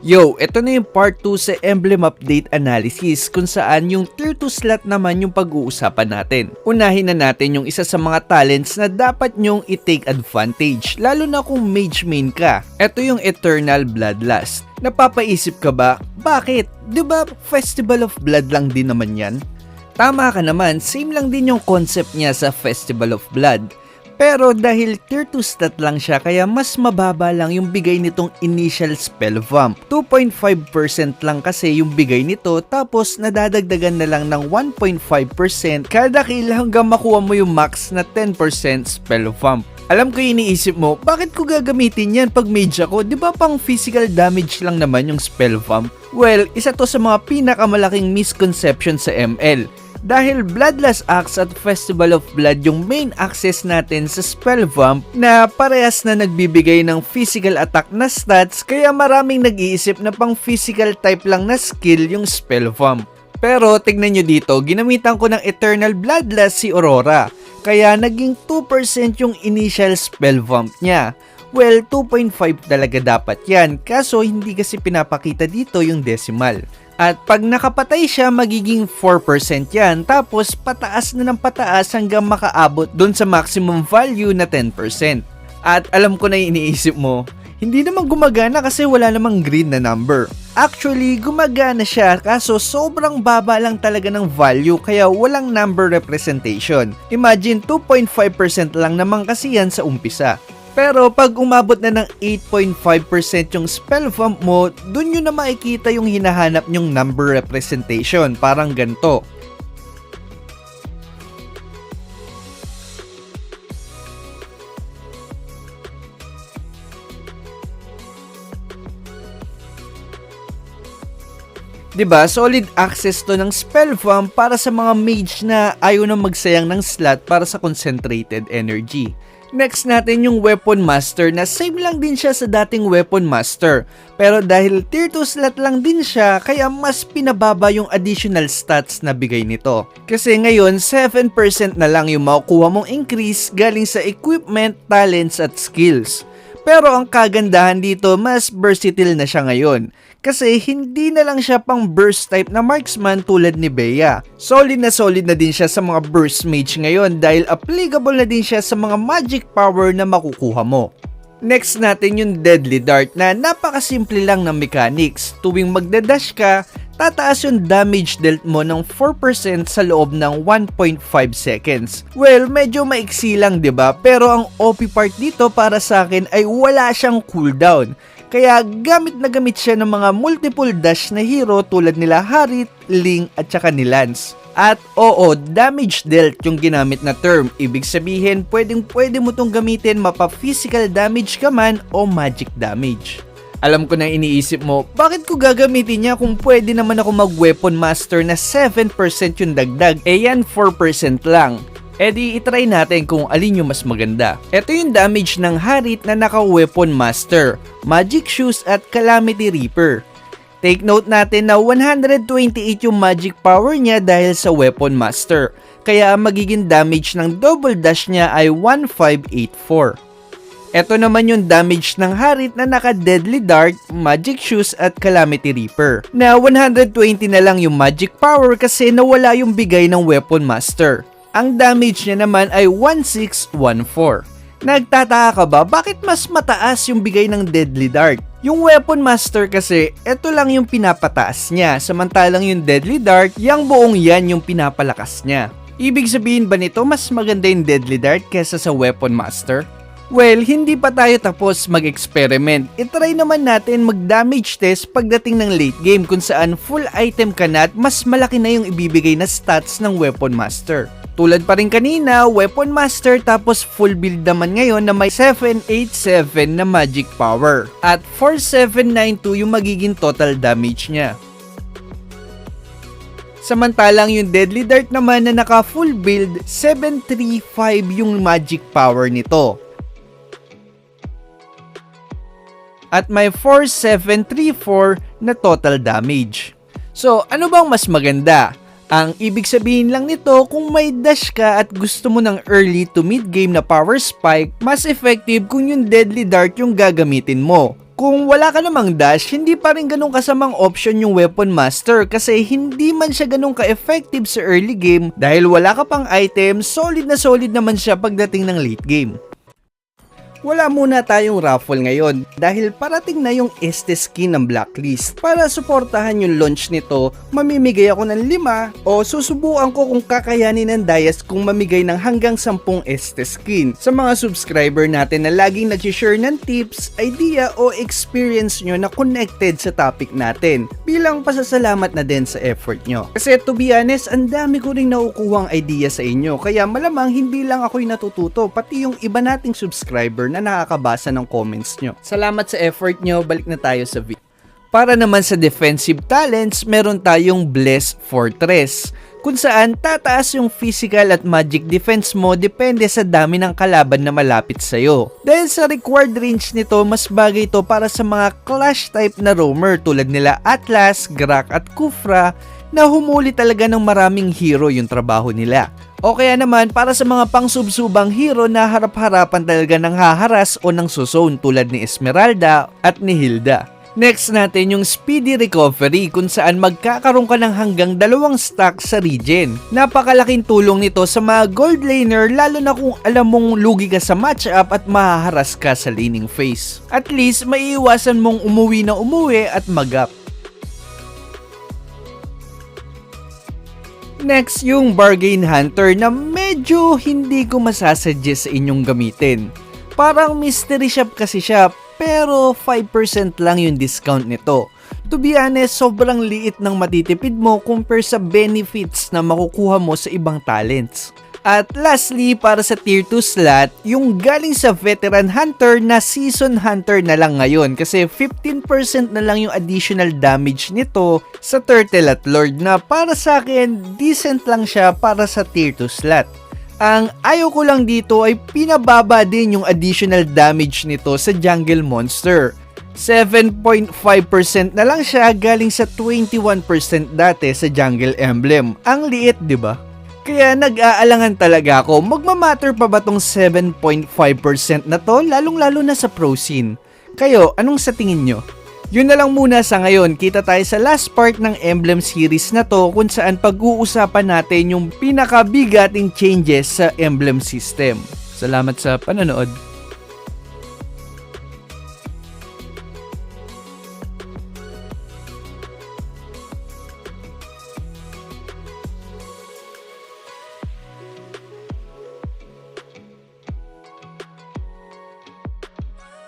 Yo, ito na yung part 2 sa Emblem Update Analysis kung saan yung Tier 2 slot naman yung pag-uusapan natin. Unahin na natin yung isa sa mga talents na dapat nyong i-take advantage, lalo na kung mage main ka. Ito yung Eternal Bloodlust. Napapaisip ka ba, bakit? Diba Festival of Blood lang din naman yan? Tama ka naman, same lang din yung concept niya sa Festival of Blood. Pero dahil tier 2 stat lang siya kaya mas mababa lang yung bigay nitong initial spell vamp. 2.5% lang kasi yung bigay nito tapos nadadagdagan na lang ng 1.5% kada kill hanggang makuha mo yung max na 10% spell vamp. Alam ko iniisip mo, bakit ko gagamitin yan pag mage ako? Diba pang physical damage lang naman yung spell vamp? Well, isa to sa mga pinakamalaking misconception sa ML. Dahil Bloodlust Axe at Festival of Blood yung main access natin sa spell vamp na parehas na nagbibigay ng physical attack na stats kaya maraming nag-iisip na pang physical type lang na skill yung spell vamp. Pero tignan nyo dito, ginamitan ko ng Eternal Bloodlust si Aurora kaya naging 2% yung initial spell vamp niya. Well, 2.5 talaga dapat yan kaso hindi kasi pinapakita dito yung decimal. At pag nakapatay siya, magiging 4% yan. Tapos, pataas na ng pataas hanggang makaabot dun sa maximum value na 10%. At alam ko na iniisip mo, hindi naman gumagana kasi wala namang green na number. Actually, gumagana siya kaso sobrang baba lang talaga ng value kaya walang number representation. Imagine 2.5% lang naman kasi yan sa umpisa. Pero pag umabot na ng 8.5% yung spell vamp mo, dun nyo na makikita yung hinahanap nyong number representation, parang ganito. Diba, solid access to ng spell vamp para sa mga mage na ayaw na magsayang ng slot para sa concentrated energy. Next natin yung Weapon Master na same lang din siya sa dating Weapon Master. Pero dahil tier 2 slot lang din siya, kaya mas pinababa yung additional stats na bigay nito. Kasi ngayon, 7% na lang yung makukuha mong increase galing sa equipment, talents at skills. Pero ang kagandahan dito, mas versatile na siya ngayon. Kasi hindi na lang siya pang burst type na marksman tulad ni Bea. Solid na din siya sa mga burst mage ngayon dahil applicable na din siya sa mga magic power na makukuha mo. Next natin yung Deadly Dart na napakasimple lang ng mechanics. Tuwing magdadash ka, tataas yung damage dealt mo ng 4% sa loob ng 1.5 seconds. Well, medyo maiksi lang 'di ba? Pero ang OP part dito para sa akin ay wala siyang cooldown. Kaya gamit na gamit siya ng mga multiple dash na hero tulad nila Harit, Ling at saka ni Lance. At oo, damage dealt yung ginamit na term. Ibig sabihin, pwede mo tong gamitin mapa-physical damage ka man o magic damage. Alam ko na iniisip mo, bakit ko gagamitin niya kung pwede naman ako mag-weapon master na 7% yung dagdag? Eh yan 4% lang. E di itry natin kung alin yung mas maganda. Ito yung damage ng Harit na naka-weapon master, Magic Shoes at Calamity Reaper. Take note natin na 128 yung magic power niya dahil sa weapon master. Kaya ang magiging damage ng double dash niya ay 1584. Ito naman yung damage ng Harit na naka-Deadly Dart, Magic Shoes at Calamity Reaper. Na 120 na lang yung magic power kasi nawala yung bigay ng weapon master. Ang damage niya naman ay 1614. Nagtataka ka ba bakit mas mataas yung bigay ng Deadly Dart? Yung Weapon Master kasi, ito lang yung pinapataas niya, samantalang yung Deadly Dart, yung buong yan yung pinapalakas niya. Ibig sabihin ba nito mas maganda yung Deadly Dart kesa sa Weapon Master? Well, hindi pa tayo tapos mag-experiment. Itry naman natin mag-damage test pagdating ng late game kung saan full item ka na at mas malaki na yung ibibigay na stats ng Weapon Master. Tulad pa rin kanina, Weapon Master tapos full build naman ngayon na may 787 na magic power. At 4792 yung magiging total damage niya. Samantalang yung Deadly Dart naman na naka full build, 735 yung magic power nito. At may 4734 na total damage. So, ano bang mas maganda? Ang ibig sabihin lang nito, kung may dash ka at gusto mo ng early to mid game na power spike, mas effective kung yung Deadly Dart yung gagamitin mo. Kung wala ka namang dash, hindi pa rin ganun kasamang option yung Weapon Master kasi hindi man siya ganun ka-effective sa early game dahil wala ka pang item, solid naman siya pagdating ng late game. Wala muna tayong raffle ngayon dahil parating na yung este skin ng Blacklist. Para suportahan yung launch nito, mamimigay ako ng 5 o susubukan ko kung kakayanin ng Dias kung mamigay ng hanggang 10 este skin sa mga subscriber natin na laging nag-share ng tips, idea o experience nyo na connected sa topic natin bilang pasasalamat na din sa effort nyo. Kasi to be honest, ang dami ko ring nakukuhang idea sa inyo kaya malamang hindi lang ako'y natututo pati yung iba nating subscriber na nakakabasa ng comments nyo. Salamat sa effort nyo, balik na tayo sa video. Para naman sa defensive talents, meron tayong Bless Fortress, kung saan tataas yung physical at magic defense mo depende sa dami ng kalaban na malapit sa'yo. Dahil sa required range nito, mas bagay ito para sa mga clash type na roamer tulad nila Atlas, Grak at Kufra na humuli talaga ng maraming hero yung trabaho nila. O kaya naman para sa mga pangsubsubang hero na harap-harapan talaga ng haharas o ng susone tulad ni Esmeralda at ni Hilda. Next natin yung Speedy Recovery kung saan magkakaroon ka ng hanggang 2 stack sa regen. Napakalaking tulong nito sa mga gold laner lalo na kung alam mong lugi ka sa matchup at mahaharas ka sa laning phase. At least maiiwasan mong umuwi na umuwi at mag-up. Next, yung Bargain Hunter na medyo hindi ko masasuggest sa inyong gamitin. Parang mystery shop kasi siya pero 5% lang yung discount nito. To be honest, sobrang liit ng matitipid mo compare sa benefits na makukuha mo sa ibang talents. At lastly, para sa tier 2 slot, yung galing sa Veteran Hunter na Season Hunter na lang ngayon kasi 15% na lang yung additional damage nito sa Turtle at Lord na para sa akin, decent lang siya para sa tier 2 slot. Ang ayaw ko lang dito ay pinababa din yung additional damage nito sa Jungle Monster. 7.5% na lang siya galing sa 21% dati sa Jungle Emblem. Ang liit, 'di ba? Kaya nag-aalangan talaga ako, magmamatter pa ba tong 7.5% na to lalong-lalo na sa pro scene? Kayo, anong sa tingin nyo? Yun na lang muna sa ngayon, kita tayo sa last part ng Emblem series na to kung saan pag-uusapan natin yung pinakabigating changes sa Emblem system. Salamat sa panonood.